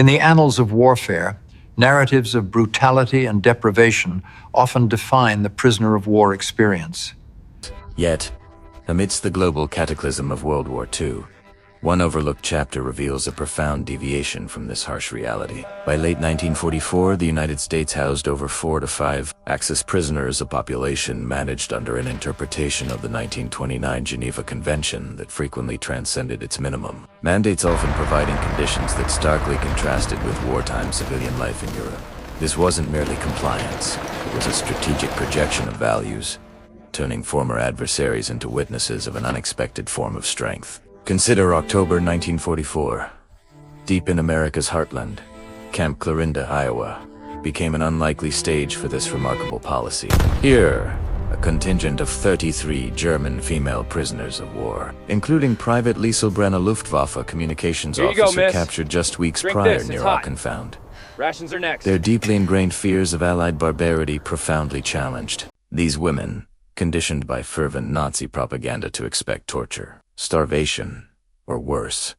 In the annals of warfare, narratives of brutality and deprivation often define the prisoner of war experience. Yet, amidst the global cataclysm of World War II, one overlooked chapter reveals a profound deviation from this harsh reality. By late 1944, the United States housed over 4 to 5 Axis prisoners, a population managed under an interpretation of the 1929 Geneva Convention that frequently transcended its minimum. Mandates often providing conditions that starkly contrasted with wartime civilian life in Europe. This wasn't merely compliance, it was a strategic projection of values, turning former adversaries into witnesses of an unexpected form of strength. Consider October 1944. Deep in America's heartland, Camp Clarinda, Iowa, became an unlikely stage for this remarkable policy. Here, a contingent of 33 German female prisoners of war, including Private Liesel Brenn, a Luftwaffe communications officer captured just weeks prior near Aachen. Rations are next. Their deeply ingrained fears of Allied barbarity profoundly challenged. These women, conditioned by fervent Nazi propaganda to expect torture, starvation, or worse,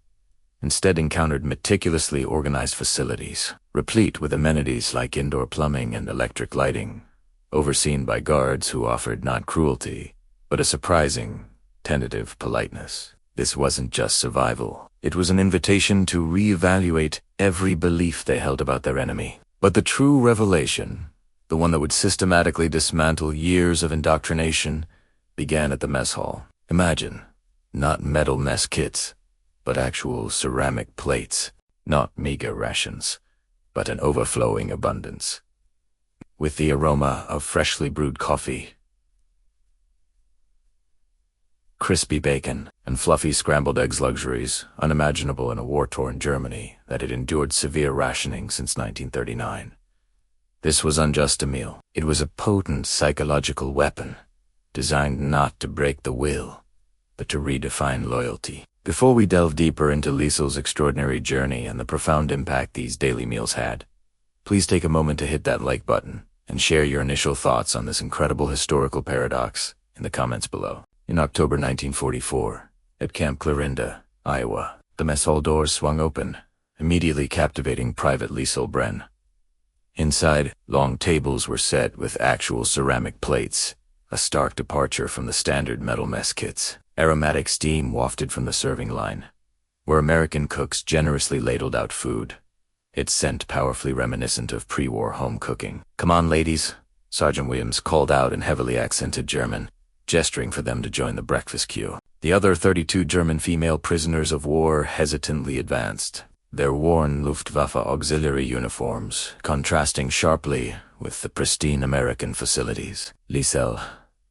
instead encountered meticulously organized facilities, replete with amenities like indoor plumbing and electric lighting, overseen by guards who offered not cruelty, but a surprising, tentative politeness. This wasn't just survival. It was an invitation to reevaluate every belief they held about their enemy. But the true revelation, the one that would systematically dismantle years of indoctrination, began at the mess hall. Imagine, not metal mess kits, but actual ceramic plates, not meager rations, but an overflowing abundance. With the aroma of freshly brewed coffee, crispy bacon, and fluffy scrambled eggs, luxuries unimaginable in a war-torn Germany that had endured severe rationing since 1939. This was unjust a meal. It was a potent psychological weapon, designed not to break the will, but to redefine loyalty. Before we delve deeper into Liesel's extraordinary journey and the profound impact these daily meals had, please take a moment to hit that like button and share your initial thoughts on this incredible historical paradox in the comments below. In October 1944, at Camp Clarinda, Iowa, the mess hall doors swung open, immediately captivating Private Liesel Brenn. Inside, long tables were set with actual ceramic plates, a stark departure from the standard metal mess kits. Aromatic steam wafted from the serving line, where American cooks generously ladled out food, its scent powerfully reminiscent of pre-war home cooking. "Come on, ladies," Sergeant Williams called out in heavily accented German, gesturing for them to join the breakfast queue. The other 32 German female prisoners of war hesitantly advanced, their worn Luftwaffe auxiliary uniforms contrasting sharply with the pristine American facilities. Liesel,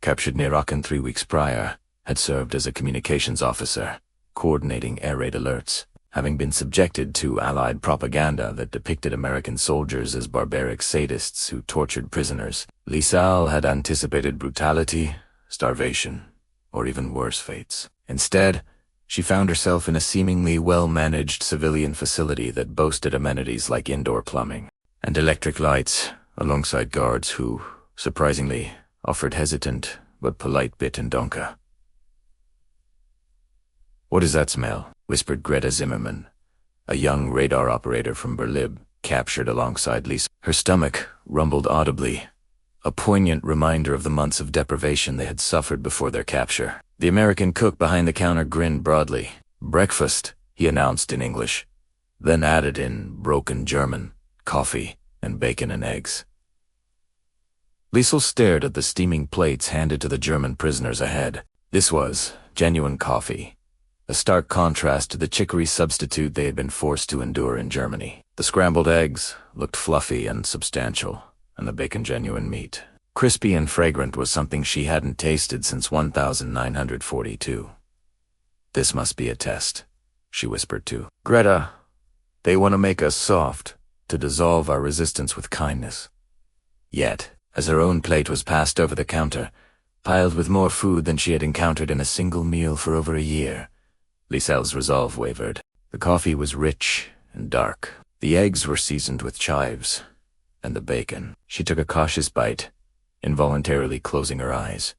captured near Aachen 3 weeks prior, had served as a communications officer, coordinating air raid alerts. Having been subjected to Allied propaganda that depicted American soldiers as barbaric sadists who tortured prisoners, Liesel had anticipated brutality, starvation, or even worse fates. Instead, she found herself in a seemingly well-managed civilian facility that boasted amenities like indoor plumbing and electric lights, alongside guards who, surprisingly, offered hesitant but polite Bitte und Danke. "What is that smell?" whispered Greta Zimmerman, a young radar operator from Berlin, captured alongside Liesel. Her stomach rumbled audibly, a poignant reminder of the months of deprivation they had suffered before their capture. The American cook behind the counter grinned broadly. "Breakfast," he announced in English, then added in broken German, "coffee and bacon and eggs." Liesel stared at the steaming plates handed to the German prisoners ahead. This was genuine coffee, a stark contrast to the chicory substitute they had been forced to endure in Germany. The scrambled eggs looked fluffy and substantial, and the bacon genuine meat. Crispy and fragrant was something she hadn't tasted since 1942. "This must be a test," she whispered to Greta. "They want to make us soft, to dissolve our resistance with kindness." Yet, as her own plate was passed over the counter, piled with more food than she had encountered in a single meal for over a year, Liesel's resolve wavered. The coffee was rich and dark. The eggs were seasoned with chives, and the bacon. She took a cautious bite, involuntarily closing her eyes.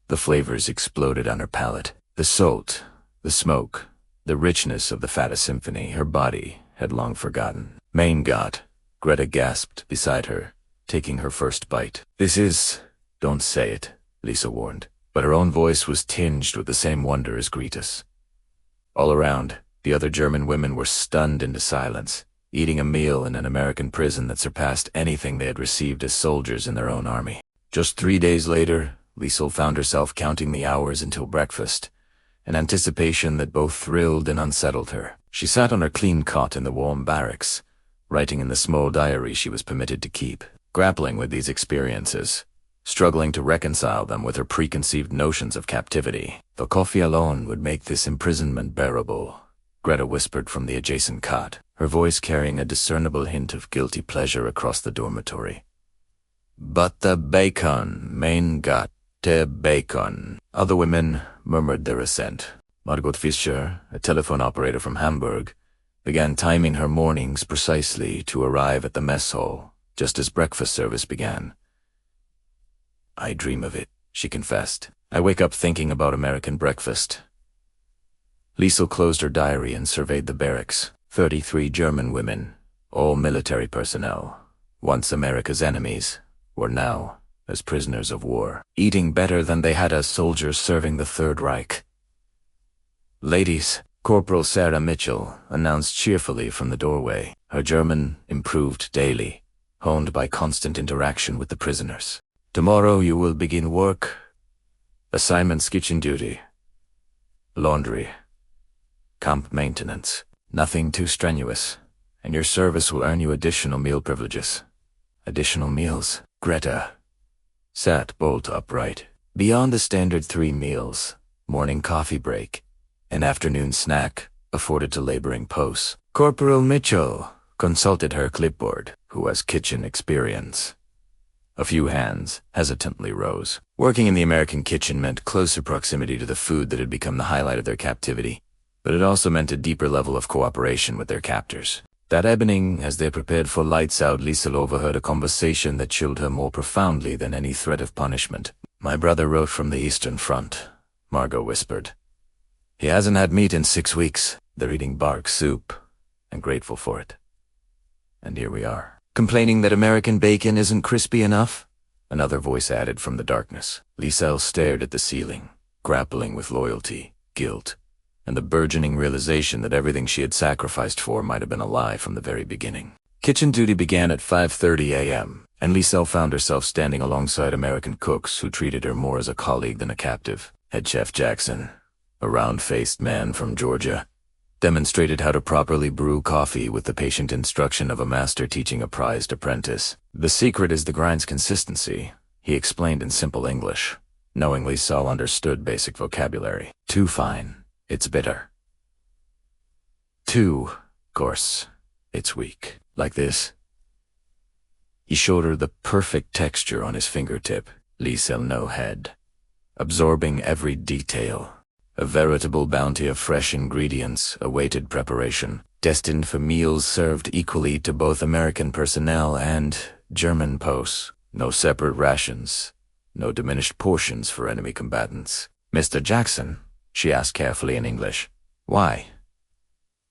The flavors exploded on her palate. The salt, the smoke, the richness of the fata symphony. Her body had long forgotten. Mein Gott, Greta gasped beside her, taking her first bite. This is... Don't say it, Liesel warned, but her own voice was tinged with the same wonder as Greta's. All around, the other German women were stunned into silence, eating a meal in an American prison that surpassed anything they had received as soldiers in their own army. Just 3 days later, Liesel found herself counting the hours until breakfast, an anticipation that both thrilled and unsettled her. She sat on her clean cot in the warm barracks, writing in the small diary she was permitted to keep, grappling with these experiences, struggling to reconcile them with her preconceived notions of captivity. The coffee alone would make this imprisonment bearable, Greta whispered from the adjacent cot, her voice carrying a discernible hint of guilty pleasure across the dormitory. But the bacon, mein Gott, der bacon. Other women murmured their assent. Margot Fischer, a telephone operator from Hamburg, began timing her mornings precisely to arrive at the mess hall, just as breakfast service began. I dream of it, she confessed. I wake up thinking about American breakfast. Liesel closed her diary and surveyed the barracks. 33 German women, all military personnel, once America's enemies, were now as prisoners of war, eating better than they had as soldiers serving the Third Reich. Ladies, Corporal Sarah Mitchell announced cheerfully from the doorway. Her German improved daily, honed by constant interaction with the prisoners. Tomorrow you will begin work. Assignments: kitchen duty, laundry, camp maintenance. Nothing too strenuous, and your service will earn you additional meal privileges. Additional meals. Greta sat bolt upright. Beyond the standard 3 meals, morning coffee break, an afternoon snack afforded to laboring posts. Corporal Mitchell consulted her clipboard, who has kitchen experience. A few hands hesitantly rose. Working in the American kitchen meant closer proximity to the food that had become the highlight of their captivity, but it also meant a deeper level of cooperation with their captors. That evening, as they prepared for lights out, Liesel overheard a conversation that chilled her more profoundly than any threat of punishment. My brother wrote from the Eastern Front, Margot whispered. He hasn't had meat in 6 weeks. They're eating bark soup, and grateful for it. And here we are. Complaining that American bacon isn't crispy enough? Another voice added from the darkness. Liesel stared at the ceiling, grappling with loyalty, guilt, and the burgeoning realization that everything she had sacrificed for might have been a lie from the very beginning. Kitchen duty began at 5:30 a.m., and Liesel found herself standing alongside American cooks who treated her more as a colleague than a captive. Head Chef Jackson, a round-faced man from Georgia, demonstrated how to properly brew coffee with the patient instruction of a master teaching a prized apprentice. The secret is the grind's consistency, he explained in simple English, knowing Liesel understood basic vocabulary. Too fine, it's bitter. Too coarse, it's weak. Like this. He showed her the perfect texture on his fingertip. Liesel no head, absorbing every detail. A veritable bounty of fresh ingredients awaited preparation, destined for meals served equally to both American personnel and German posts. No separate rations, no diminished portions for enemy combatants. Mr. Jackson, she asked carefully in English, why?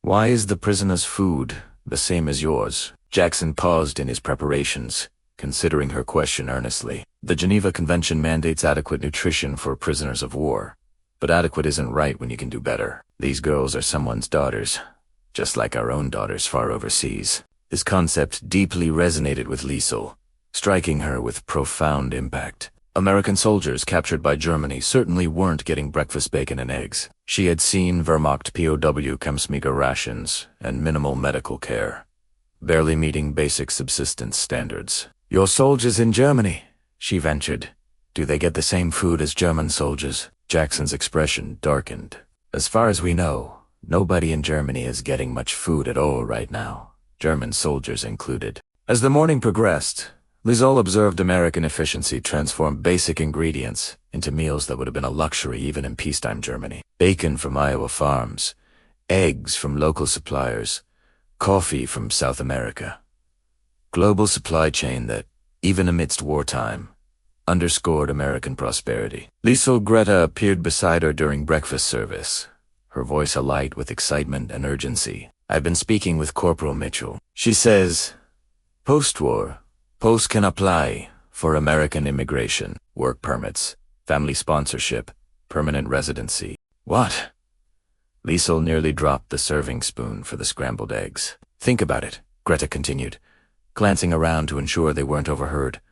Why is the prisoner's food the same as yours? Jackson paused in his preparations, considering her question earnestly. The Geneva Convention mandates adequate nutrition for prisoners of war. But adequate isn't right when you can do better. These girls are someone's daughters, just like our own daughters far overseas. This concept deeply resonated with Liesel, striking her with profound impact. American soldiers captured by Germany certainly weren't getting breakfast bacon and eggs. She had seen Wehrmacht POW Kampfsmeager rations and minimal medical care, barely meeting basic subsistence standards. Your soldiers in Germany, she ventured. Do they get the same food as German soldiers? Jackson's expression darkened. As far as we know, nobody in Germany is getting much food at all right now, German soldiers included. As the morning progressed, Liesel observed American efficiency transform basic ingredients into meals that would have been a luxury even in peacetime Germany. Bacon from Iowa farms, eggs from local suppliers, coffee from South America. Global supply chain that, even amidst wartime, underscored American prosperity. Liesel Greta appeared beside her during breakfast service, her voice alight with excitement and urgency. I've been speaking with Corporal Mitchell. She says, post-war, Poles can apply for American immigration, work permits, family sponsorship, permanent residency. What? Liesel nearly dropped the serving spoon for the scrambled eggs. Think about it, Greta continued, glancing around to ensure they weren't overheard.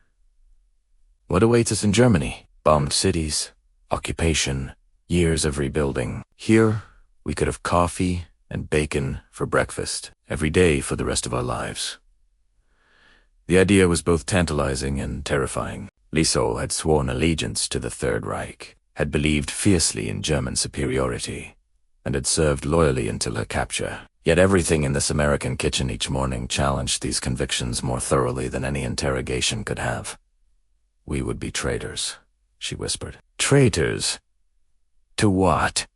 What awaits us in Germany? Bombed cities, occupation, years of rebuilding. Here, we could have coffee and bacon for breakfast, every day for the rest of our lives. The idea was both tantalizing and terrifying. Liesel had sworn allegiance to the Third Reich, had believed fiercely in German superiority, and had served loyally until her capture. Yet everything in this American kitchen each morning challenged these convictions more thoroughly than any interrogation could have. We would be traitors, she whispered. Traitors? To what?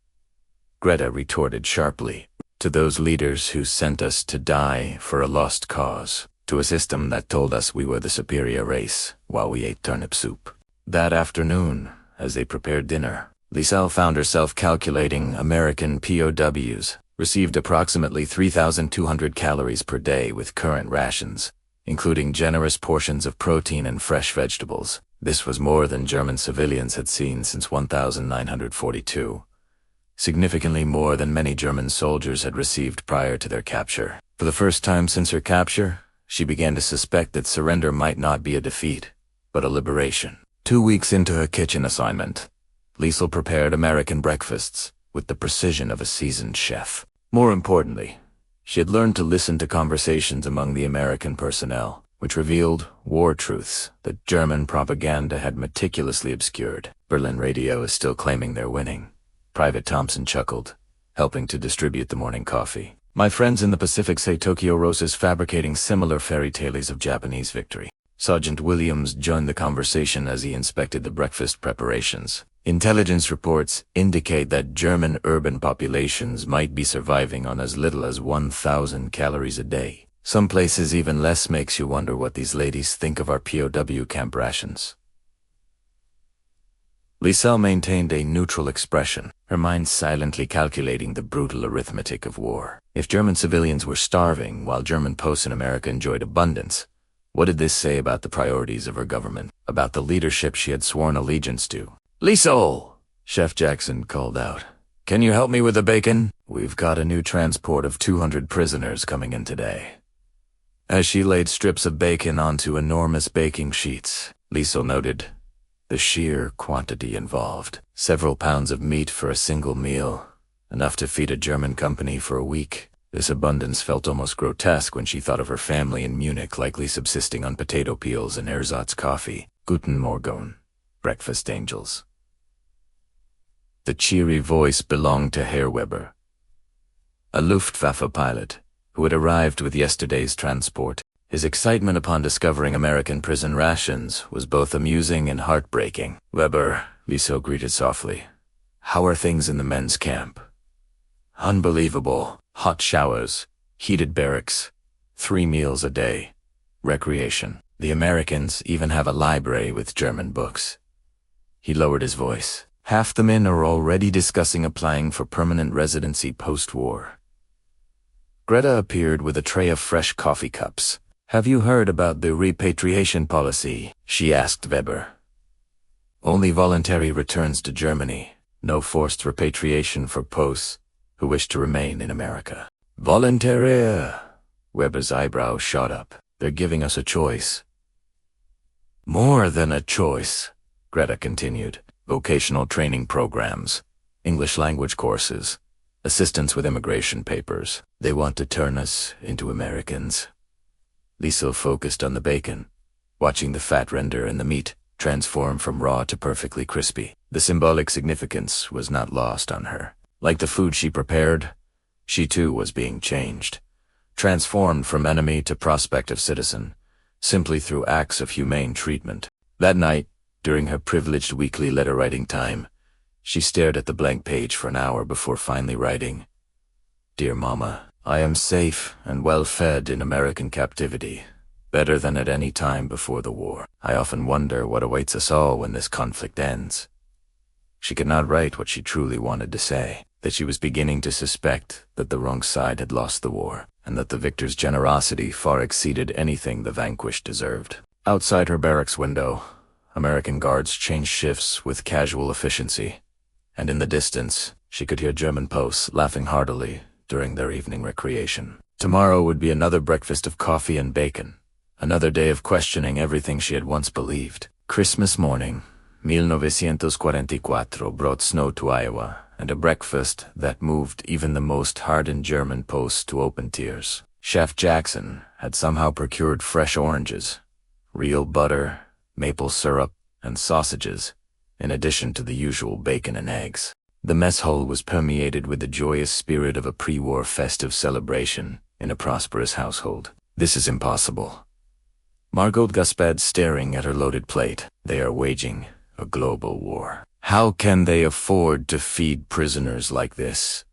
Greta retorted sharply. To those leaders who sent us to die for a lost cause. To a system that told us we were the superior race while we ate turnip soup. That afternoon, as they prepared dinner, Liesel found herself calculating American POWs received approximately 3,200 calories per day with current rations, including generous portions of protein and fresh vegetables. This was more than German civilians had seen since 1942, significantly more than many German soldiers had received prior to their capture. For the first time since her capture, she began to suspect that surrender might not be a defeat, but a liberation. 2 weeks into her kitchen assignment, Liesel prepared American breakfasts with the precision of a seasoned chef. More importantly, she had learned to listen to conversations among the American personnel, which revealed war truths that German propaganda had meticulously obscured. Berlin radio is still claiming they're winning. Private Thompson chuckled, helping to distribute the morning coffee. My friends in the Pacific say Tokyo Rose is fabricating similar fairy tales of Japanese victory. Sergeant Williams joined the conversation as he inspected the breakfast preparations. Intelligence reports indicate that German urban populations might be surviving on as little as 1,000 calories a day. Some places even less. Makes you wonder what these ladies think of our POW camp rations. Liesel maintained a neutral expression, her mind silently calculating the brutal arithmetic of war. If German civilians were starving while German posts in America enjoyed abundance, what did this say about the priorities of her government, about the leadership she had sworn allegiance to? Liesel! Chef Jackson called out. Can you help me with the bacon? We've got a new transport of 200 prisoners coming in today. As she laid strips of bacon onto enormous baking sheets, Liesel noted the sheer quantity involved. Several pounds of meat for a single meal, enough to feed a German company for a week. This abundance felt almost grotesque when she thought of her family in Munich likely subsisting on potato peels and ersatz coffee. Guten Morgen, breakfast angels. The cheery voice belonged to Herr Weber, a Luftwaffe pilot who had arrived with yesterday's transport. His excitement upon discovering American prison rations was both amusing and heartbreaking. Weber, Liesel greeted softly. How are things in the men's camp? Unbelievable. Hot showers, heated barracks, 3 meals a day, recreation. The Americans even have a library with German books. He lowered his voice. Half the men are already discussing applying for permanent residency post-war. Greta appeared with a tray of fresh coffee cups. Have you heard about the repatriation policy? She asked Weber. Only voluntary returns to Germany. No forced repatriation for posts who wish to remain in America. Voluntary? Weber's eyebrows shot up. They're giving us a choice. More than a choice, Greta continued. Vocational training programs, English language courses, assistance with immigration papers. They want to turn us into Americans. Liesel focused on the bacon, watching the fat render and the meat transform from raw to perfectly crispy. The symbolic significance was not lost on her. Like the food she prepared, she too was being changed, transformed from enemy to prospective citizen, simply through acts of humane treatment. That night, during her privileged weekly letter-writing time, she stared at the blank page for an hour before finally writing, Dear Mama, I am safe and well-fed in American captivity, better than at any time before the war. I often wonder what awaits us all when this conflict ends. She could not write what she truly wanted to say. that she was beginning to suspect that the wrong side had lost the war, and that the victor's generosity far exceeded anything the vanquished deserved. Outside her barracks window, American guards changed shifts with casual efficiency, and in the distance, she could hear German posts laughing heartily during their evening recreation. Tomorrow would be another breakfast of coffee and bacon, another day of questioning everything she had once believed. Christmas morning, 1944, brought snow to Iowa, and a breakfast that moved even the most hardened German posts to open tears. Chef Jackson had somehow procured fresh oranges, real butter, maple syrup, and sausages, in addition to the usual bacon and eggs. The mess hall was permeated with the joyous spirit of a pre-war festive celebration in a prosperous household. This is impossible. Margot Gasped staring at her loaded plate. They are waging a global war. How can they afford to feed prisoners like this?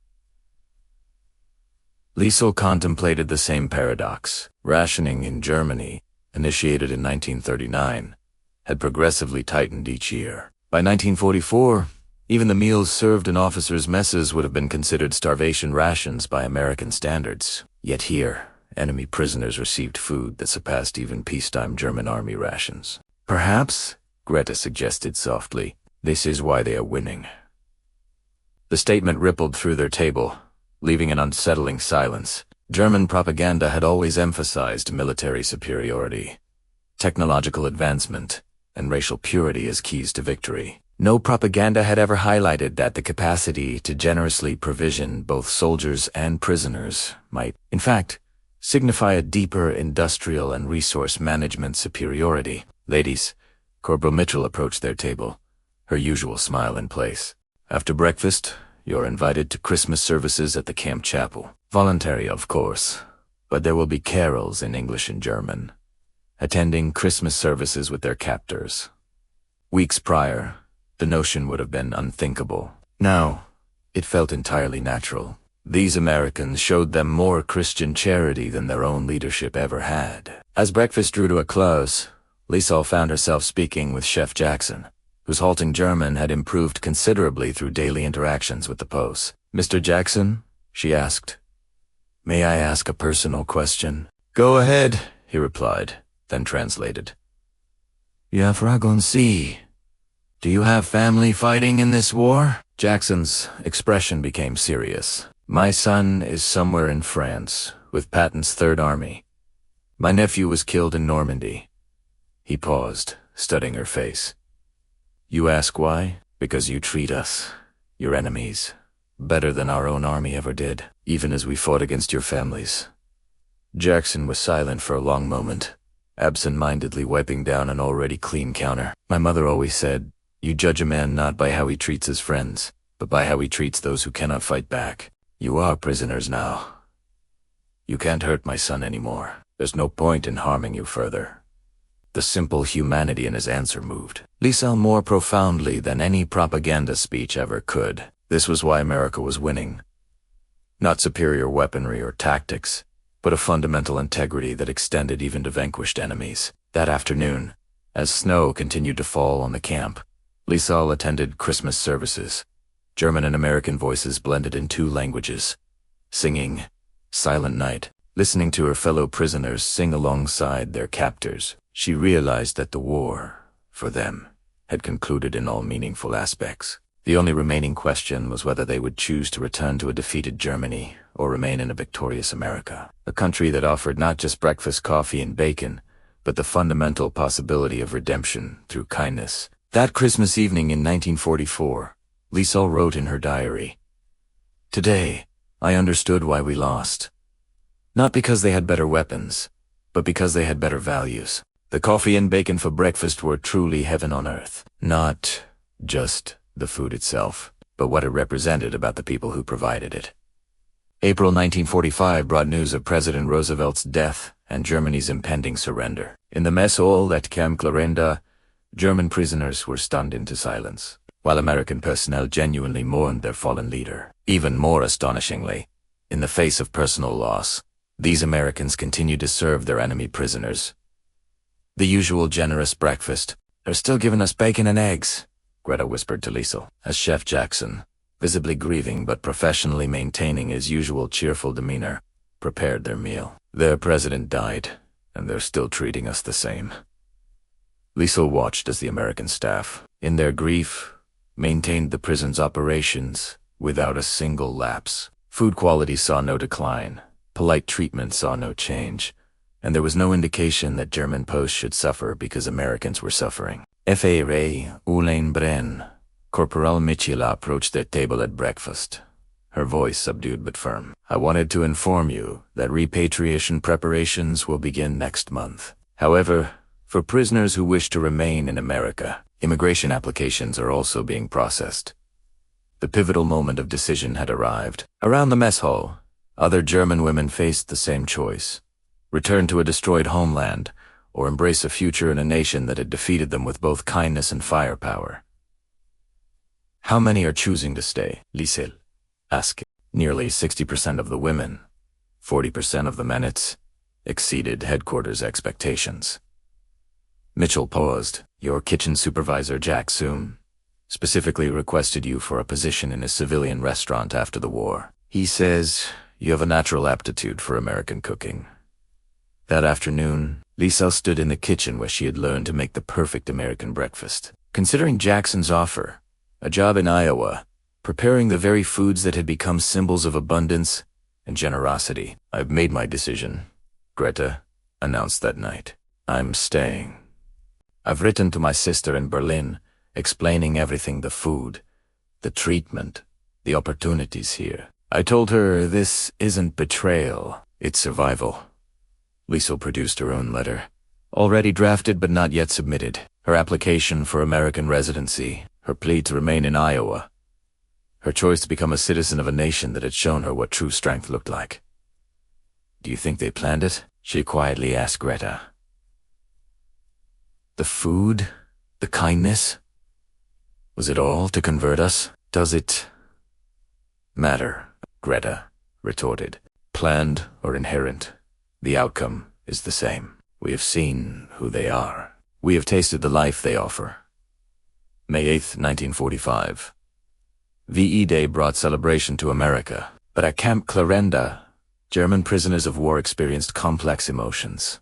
Liesel contemplated the same paradox. Rationing in Germany, initiated in 1939, had progressively tightened each year. By 1944, even the meals served in officers' messes would have been considered starvation rations by American standards. Yet here, enemy prisoners received food that surpassed even peacetime German army rations. Perhaps, Greta suggested softly, this is why they are winning. The statement rippled through their table, leaving an unsettling silence. German propaganda had always emphasized military superiority, technological advancement, and racial purity as keys to victory. No propaganda had ever highlighted that the capacity to generously provision both soldiers and prisoners might, in fact, signify a deeper industrial and resource management superiority. Ladies, Corporal Mitchell approached their table, her usual smile in place. After breakfast, you're invited to Christmas services at the camp chapel. Voluntary, of course, but there will be carols in English and German, attending Christmas services with their captors. Weeks prior, the notion would have been unthinkable. Now, it felt entirely natural. These Americans showed them more Christian charity than their own leadership ever had. As breakfast drew to a close, Liesel found herself speaking with Chef Jackson, whose halting German had improved considerably through daily interactions with the posts. "Mr. Jackson?" she asked. "May I ask a personal question?" "Go ahead," he replied, then translated. "Ja, fragen Sie. Do you have family fighting in this war?" Jackson's expression became serious. "My son is somewhere in France, with Patton's Third Army. My nephew was killed in Normandy." He paused, studying her face. "You ask why? Because you treat us, your enemies, better than our own army ever did, even as we fought against your families." Jackson was silent for a long moment, absent-mindedly wiping down an already clean counter. "My mother always said, you judge a man not by how he treats his friends, but by how he treats those who cannot fight back. You are prisoners now. You can't hurt my son anymore. There's no point in harming you further." The simple humanity in his answer moved Liesel more profoundly than any propaganda speech ever could. This was why America was winning. Not superior weaponry or tactics, but a fundamental integrity that extended even to vanquished enemies. That afternoon, as snow continued to fall on the camp, Liesel attended Christmas services. German and American voices blended in two languages, singing Silent Night. Listening to her fellow prisoners sing alongside their captors, she realized that the war, for them, had concluded in all meaningful aspects. The only remaining question was whether they would choose to return to a defeated Germany or remain in a victorious America, a country that offered not just breakfast coffee and bacon, but the fundamental possibility of redemption through kindness. That Christmas evening in 1944, Liesel wrote in her diary, "Today, I understood why we lost. Not because they had better weapons, but because they had better values. The coffee and bacon for breakfast were truly heaven on earth. Not just the food itself, but what it represented about the people who provided it." April 1945 brought news of President Roosevelt's death and Germany's impending surrender. In the mess hall at Camp Clarenda, German prisoners were stunned into silence, while American personnel genuinely mourned their fallen leader. Even more astonishingly, in the face of personal loss, these Americans continued to serve their enemy prisoners. The usual generous breakfast. "They're still giving us bacon and eggs," Greta whispered to Liesel, as Chef Jackson, visibly grieving but professionally maintaining his usual cheerful demeanor, prepared their meal. Their president died, and they're still treating us the same. Liesel watched as the American staff, in their grief, maintained the prison's operations without a single lapse. Food quality saw no decline, polite treatment saw no change, and there was no indication that German posts should suffer because Americans were suffering. Private Liesel Brenn, Corporal Michila approached their table at breakfast, her voice subdued but firm. I wanted to inform you that repatriation preparations will begin next month. However, for prisoners who wish to remain in America, immigration applications are also being processed. The pivotal moment of decision had arrived. Around the mess hall, other German women faced the same choice: return to a destroyed homeland, or embrace a future in a nation that had defeated them with both kindness and firepower. How many are choosing to stay? Liesel asked. Nearly 60% of the women, 40% of the men. It exceeded headquarters expectations. Mitchell paused. Your kitchen supervisor, Jack Soom, specifically requested you for a position in a civilian restaurant after the war. He says you have a natural aptitude for American cooking. That afternoon, Liesel stood in the kitchen where she had learned to make the perfect American breakfast. Considering Jackson's offer, a job in Iowa, preparing the very foods that had become symbols of abundance and generosity, I've made my decision, Greta announced that night. I'm staying. I've written to my sister in Berlin, explaining everything: the food, the treatment, the opportunities here. I told her this isn't betrayal, it's survival. Liesel produced her own letter, already drafted but not yet submitted. Her application for American residency, her plea to remain in Iowa, her choice to become a citizen of a nation that had shown her what true strength looked like. Do you think they planned it? She quietly asked Greta. The food, the kindness, was it all to convert us? Does it matter? Greta retorted. Planned or inherent, the outcome is the same. We have seen who they are. We have tasted the life they offer. May 8th, 1945. VE Day brought celebration to America, but at Camp Clarenda, German prisoners of war experienced complex emotions,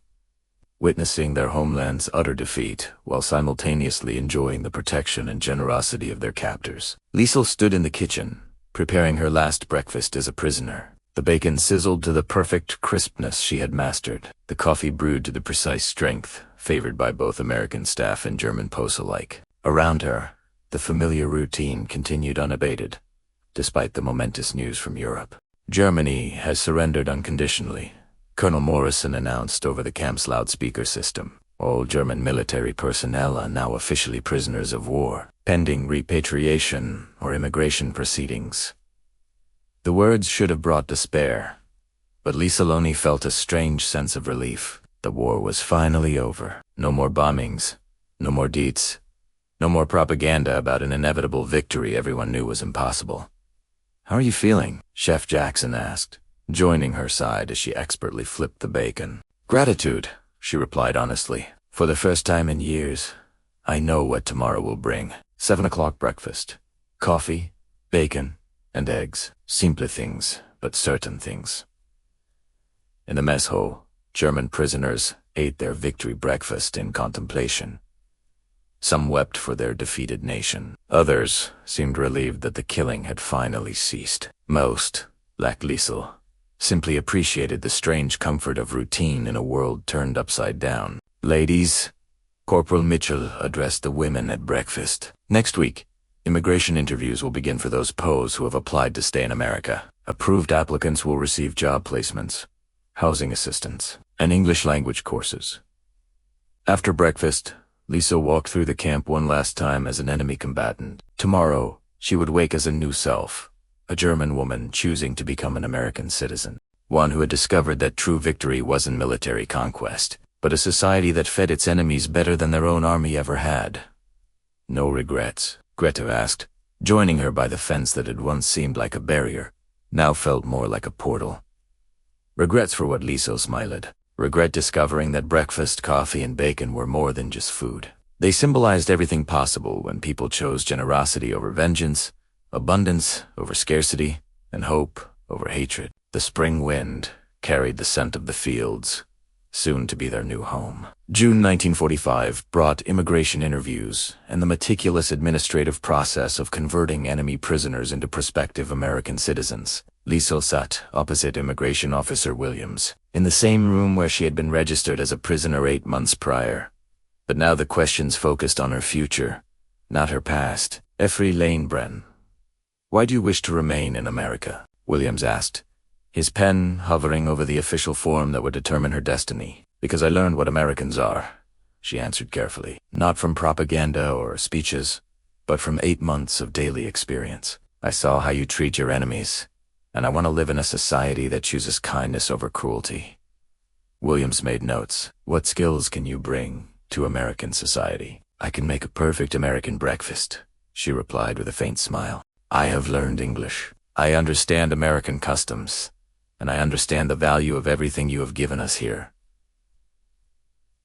witnessing their homeland's utter defeat while simultaneously enjoying the protection and generosity of their captors. Liesel stood in the kitchen, preparing her last breakfast as a prisoner. The bacon sizzled to the perfect crispness she had mastered, the coffee brewed to the precise strength favored by both American staff and German posts alike. Around her, the familiar routine continued unabated, despite the momentous news from Europe. Germany has surrendered unconditionally, Colonel Morrison announced over the camp's loudspeaker system. All German military personnel are now officially prisoners of war, pending repatriation or immigration proceedings. The words should have brought despair, but Liesel only felt a strange sense of relief. The war was finally over. No more bombings, no more deets, no more propaganda about an inevitable victory everyone knew was impossible. How are you feeling? Chef Jackson asked, joining her side as she expertly flipped the bacon. Gratitude, she replied honestly. For the first time in years, I know what tomorrow will bring. 7 o'clock breakfast. Coffee, bacon, and eggs. Simple things, but certain things. In the mess hall, German prisoners ate their victory breakfast in contemplation. Some wept for their defeated nation. Others seemed relieved that the killing had finally ceased. Most, like Liesel, simply appreciated the strange comfort of routine in a world turned upside down. Ladies, Corporal Mitchell addressed the women at breakfast. Next week, immigration interviews will begin for those POWs who have applied to stay in America. Approved applicants will receive job placements, housing assistance, and English language courses. After breakfast, Liesel walked through the camp one last time as an enemy combatant. Tomorrow, she would wake as a new self, a German woman choosing to become an American citizen, one who had discovered that true victory wasn't military conquest, but a society that fed its enemies better than their own army ever had. No regrets, Greta asked, joining her by the fence that had once seemed like a barrier, now felt more like a portal. Regrets for what? Liesel smiled. Regret discovering that breakfast, coffee, and bacon were more than just food. They symbolized everything possible when people chose generosity over vengeance, Abundance over scarcity, and hope over hatred. The spring wind carried the scent of the fields, soon to be their new home. June 1945 brought immigration interviews and the meticulous administrative process of converting enemy prisoners into prospective American citizens. Liesel sat opposite Immigration Officer Williams, in the same room where she had been registered as a prisoner 8 months prior. But now the questions focused on her future, not her past. Private Liesel Brenn. "Why do you wish to remain in America?" Williams asked, his pen hovering over the official form that would determine her destiny. "Because I learned what Americans are," she answered carefully. "Not from propaganda or speeches, but from 8 months of daily experience. I saw how you treat your enemies, and I want to live in a society that chooses kindness over cruelty." Williams made notes. "What skills can you bring to American society?" "I can make a perfect American breakfast," she replied with a faint smile. "I have learned English. I understand American customs, and I understand the value of everything you have given us here."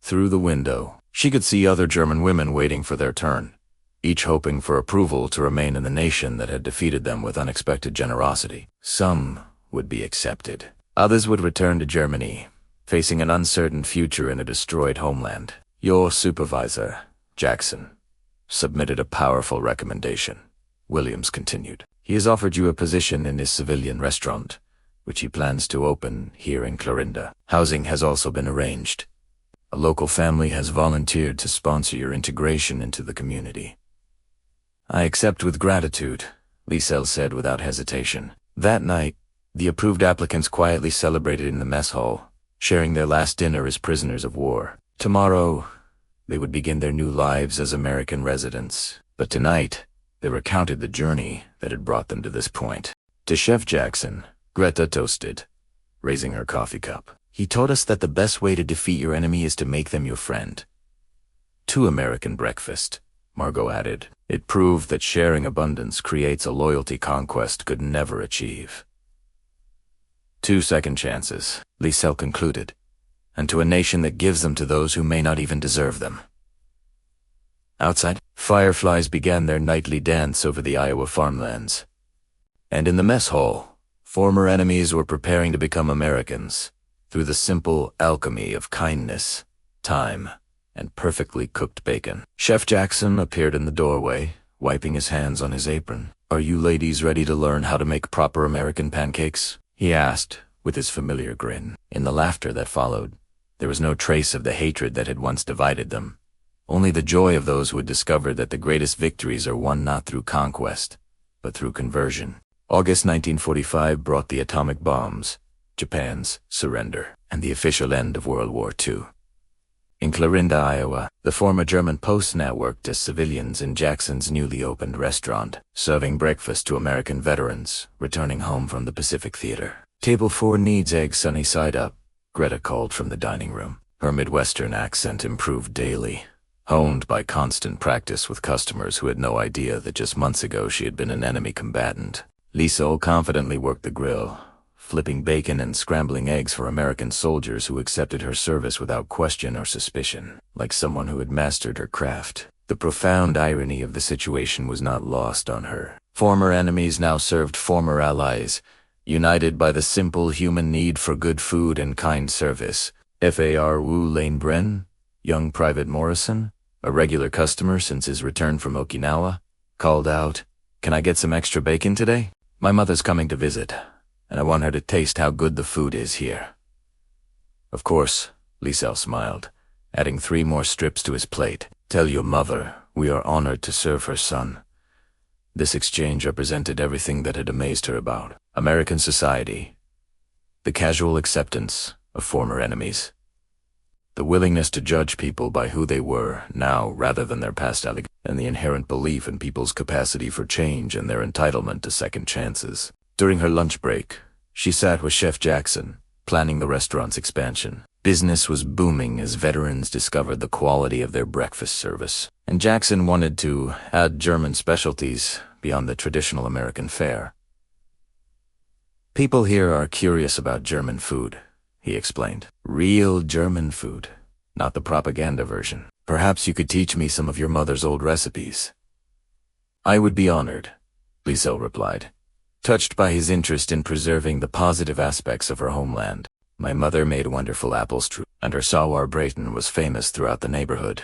Through the window, she could see other German women waiting for their turn, each hoping for approval to remain in the nation that had defeated them with unexpected generosity. Some would be accepted. Others would return to Germany, facing an uncertain future in a destroyed homeland. "Your supervisor, Jackson, submitted a powerful recommendation," Williams continued. "He has offered you a position in his civilian restaurant, which he plans to open here in Clarinda. Housing has also been arranged. A local family has volunteered to sponsor your integration into the community." "I accept with gratitude," Liesel said without hesitation. That night, the approved applicants quietly celebrated in the mess hall, sharing their last dinner as prisoners of war. Tomorrow, they would begin their new lives as American residents. But tonight, they recounted the journey that had brought them to this point. To Chef Jackson, Greta toasted, raising her coffee cup. "He taught us that the best way to defeat your enemy is to make them your friend." To American breakfast, Margot added, "It proved that sharing abundance creates a loyalty conquest could never achieve." 2 second chances, Liesel concluded, and to a nation that gives them to those who may not even deserve them. Outside, fireflies began their nightly dance over the Iowa farmlands. And in the mess hall, former enemies were preparing to become Americans through the simple alchemy of kindness, time, and perfectly cooked bacon. Chef Jackson appeared in the doorway, wiping his hands on his apron. "Are you ladies ready to learn how to make proper American pancakes?" he asked, with his familiar grin. In the laughter that followed, there was no trace of the hatred that had once divided them, only the joy of those who had discovered that the greatest victories are won not through conquest, but through conversion. August 1945 brought the atomic bombs, Japan's surrender, and the official end of World War II. In Clarinda, Iowa, the former German post now worked as civilians in Jackson's newly opened restaurant, serving breakfast to American veterans returning home from the Pacific Theater. "Table 4 needs eggs sunny side up," Greta called from the dining room. Her Midwestern accent improved daily, honed by constant practice with customers who had no idea that just months ago she had been an enemy combatant. Liesel confidently worked the grill, flipping bacon and scrambling eggs for American soldiers who accepted her service without question or suspicion, like someone who had mastered her craft. The profound irony of the situation was not lost on her. Former enemies now served former allies, united by the simple human need for good food and kind service. Private Liesel Brenn, young Private Morrison, a regular customer since his return from Okinawa, called out, "Can I get some extra bacon today? My mother's coming to visit, and I want her to taste how good the food is here." "Of course," Liesel smiled, adding 3 more strips to his plate. "Tell your mother we are honored to serve her son." This exchange represented everything that had amazed her about American society: the casual acceptance of former enemies, the willingness to judge people by who they were now rather than their past allegations, and the inherent belief in people's capacity for change and their entitlement to second chances. During her lunch break, she sat with Chef Jackson, planning the restaurant's expansion. Business was booming as veterans discovered the quality of their breakfast service, and Jackson wanted to add German specialties beyond the traditional American fare. "People here are curious about German food," he explained. "Real German food, not the propaganda version. Perhaps you could teach me some of your mother's old recipes." "I would be honored," Liesel replied, touched by his interest in preserving the positive aspects of her homeland. My mother made wonderful apple strudel, and her savoir Brayton was famous throughout the neighborhood.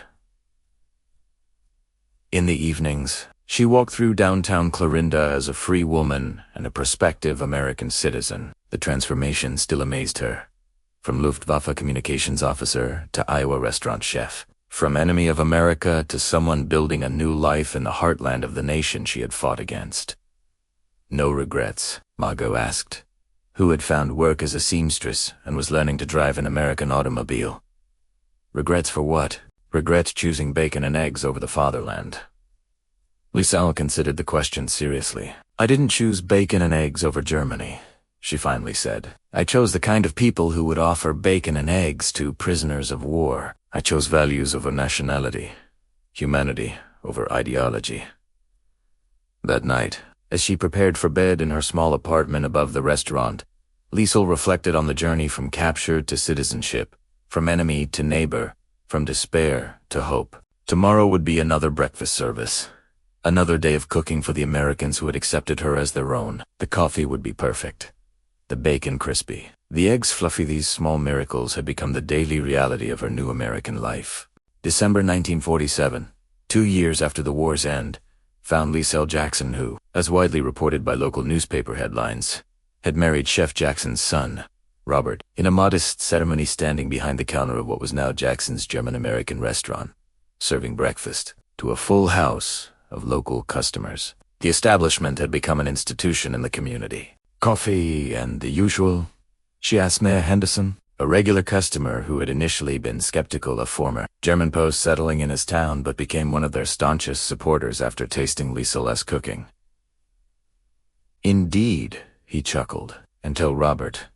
In the evenings, she walked through downtown Clarinda as a free woman and a prospective American citizen. The transformation still amazed her. From Luftwaffe communications officer to Iowa restaurant chef. From enemy of America to someone building a new life in the heartland of the nation she had fought against. No regrets, Margot asked, who had found work as a seamstress and was learning to drive an American automobile. Regrets for what? Regrets choosing bacon and eggs over the fatherland. Liesel considered the question seriously. I didn't choose bacon and eggs over Germany, she finally said. I chose the kind of people who would offer bacon and eggs to prisoners of war. I chose values over nationality, humanity over ideology. That night, as she prepared for bed in her small apartment above the restaurant, Liesel reflected on the journey from capture to citizenship, from enemy to neighbor, from despair to hope. Tomorrow would be another breakfast service. Another day of cooking for the Americans who had accepted her as their own. The coffee would be perfect. The bacon crispy. The eggs fluffy. These small miracles had become the daily reality of her new American life. December 1947, 2 years after the war's end, found Liesel Jackson who, as widely reported by local newspaper headlines, had married Chef Jackson's son, Robert, in a modest ceremony standing behind the counter of what was now Jackson's German-American restaurant, serving breakfast to a full house of local customers. The establishment had become an institution in the community. Coffee and the usual? She asked Mayor Henderson, a regular customer who had initially been skeptical of former German posts settling in his town but became one of their staunchest supporters after tasting Liesel's cooking. Indeed, he chuckled, and tell Robert,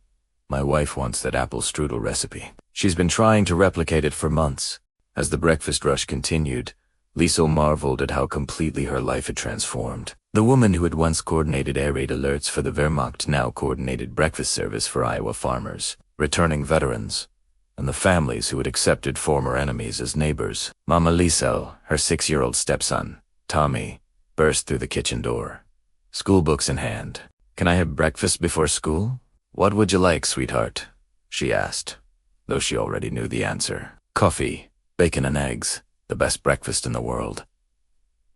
my wife wants that apple strudel recipe. She's been trying to replicate it for months. As the breakfast rush continued, Liesel marveled at how completely her life had transformed. The woman who had once coordinated air raid alerts for the Wehrmacht now coordinated breakfast service for Iowa farmers, returning veterans, and the families who had accepted former enemies as neighbors. Mama Liesel, her 6-year-old stepson, Tommy, burst through the kitchen door, school books in hand. Can I have breakfast before school? What would you like, sweetheart? She asked, though she already knew the answer. Coffee, bacon and eggs. The best breakfast in the world.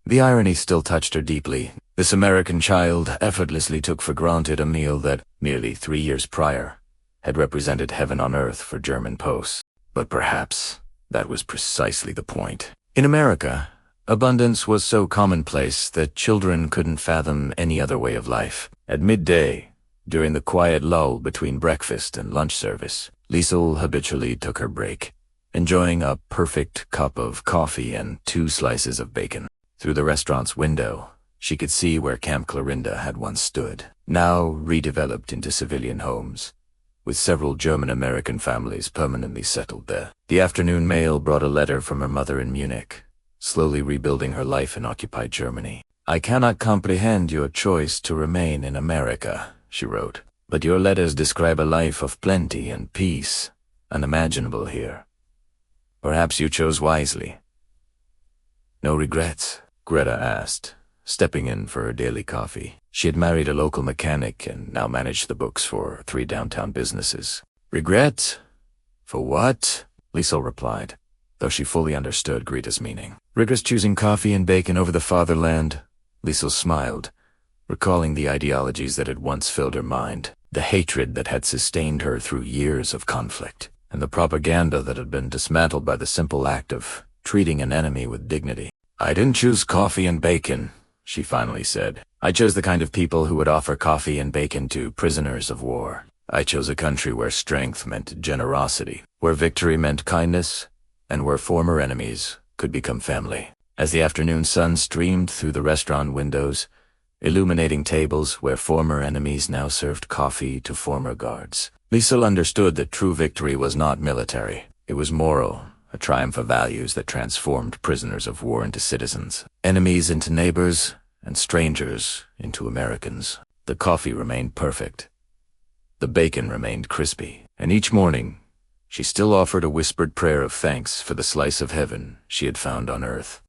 The irony still touched her deeply. This American child effortlessly took for granted a meal that, merely 3 years prior, had represented heaven on earth for German posts. But perhaps that was precisely the point. In America, abundance was so commonplace that children couldn't fathom any other way of life. At midday, during the quiet lull between breakfast and lunch service, Liesel habitually took her break, enjoying a perfect cup of coffee and 2 slices of bacon. Through the restaurant's window, she could see where Camp Clarinda had once stood, now redeveloped into civilian homes, with several German-American families permanently settled there. The afternoon mail brought a letter from her mother in Munich, slowly rebuilding her life in occupied Germany. I cannot comprehend your choice to remain in America, she wrote, but your letters describe a life of plenty and peace, unimaginable here. Perhaps you chose wisely. No regrets? Greta asked, stepping in for her daily coffee. She had married a local mechanic and now managed the books for 3 downtown businesses. Regrets? For what? Liesel replied, though she fully understood Greta's meaning. Regrets choosing coffee and bacon over the fatherland? Liesel smiled, recalling the ideologies that had once filled her mind, the hatred that had sustained her through years of conflict, and the propaganda that had been dismantled by the simple act of treating an enemy with dignity. I didn't choose coffee and bacon, she finally said. I chose the kind of people who would offer coffee and bacon to prisoners of war. I chose a country where strength meant generosity, where victory meant kindness, and where former enemies could become family. As the afternoon sun streamed through the restaurant windows, illuminating tables where former enemies now served coffee to former guards, Liesel understood that true victory was not military. It was moral, a triumph of values that transformed prisoners of war into citizens, enemies into neighbors, and strangers into Americans. The coffee remained perfect. The bacon remained crispy, and each morning, she still offered a whispered prayer of thanks for the slice of heaven she had found on earth.